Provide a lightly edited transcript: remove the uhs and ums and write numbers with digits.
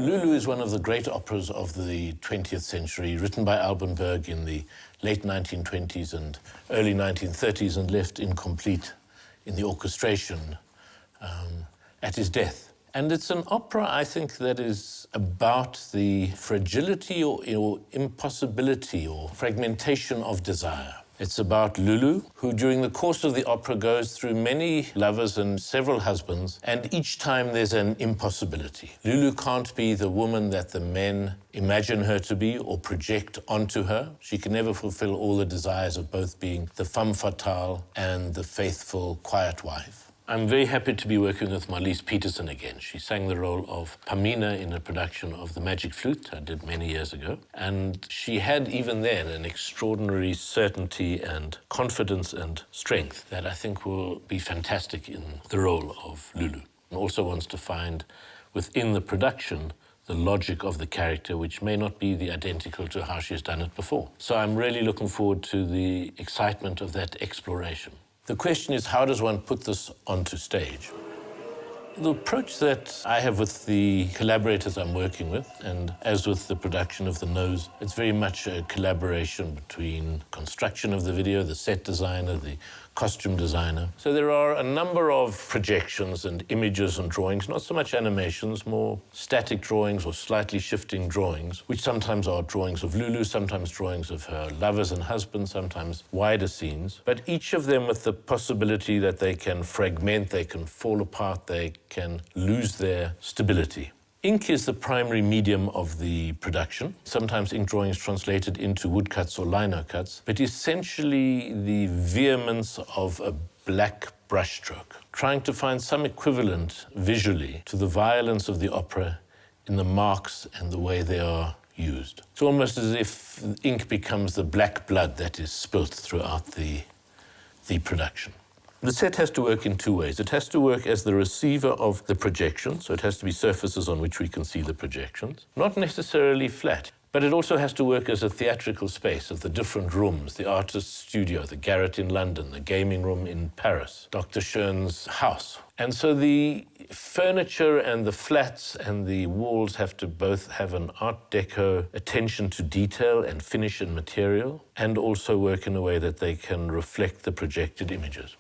Lulú is one of the great operas of the 20th century, written by Alban Berg in the late 1920s and early 1930s and left incomplete in the orchestration at his death. And it's an opera, I think, that is about the fragility or impossibility or fragmentation of desire. It's about Lulú, who during the course of the opera goes through many lovers and several husbands, and each time there's an impossibility. Lulú can't be the woman that the men imagine her to be or project onto her. She can never fulfill all the desires of both being the femme fatale and the faithful, quiet wife. I'm very happy to be working with Marlies Peterson again. She sang the role of Pamina in a production of The Magic Flute I did many years ago. And she had, even then, an extraordinary certainty and confidence and strength that I think will be fantastic in the role of Lulú. And also wants to find within the production the logic of the character, which may not be the identical to how she's done it before. So I'm really looking forward to the excitement of that exploration. The question is, how does one put this onto stage? The approach that I have with the collaborators I'm working with, and as with the production of The Nose, it's very much a collaboration between construction of the video, the set designer, the costume designer. So there are a number of projections and images and drawings, not so much animations, more static drawings or slightly shifting drawings, which sometimes are drawings of Lulú, sometimes drawings of her lovers and husbands, sometimes wider scenes, but each of them with the possibility that they can fragment, they can fall apart, they can lose their stability. Ink is the primary medium of the production. Sometimes ink drawing is translated into woodcuts or lino cuts, but essentially the vehemence of a black brushstroke, trying to find some equivalent visually to the violence of the opera in the marks and the way they are used. It's almost as if ink becomes the black blood that is spilt throughout the production. The set has to work in two ways. It has to work as the receiver of the projection, so it has to be surfaces on which we can see the projections, not necessarily flat, but it also has to work as a theatrical space of the different rooms, the artist's studio, the garret in London, the gaming room in Paris, Dr. Schoen's house. And so the furniture and the flats and the walls have to both have an Art Deco attention to detail and finish and material, and also work in a way that they can reflect the projected images.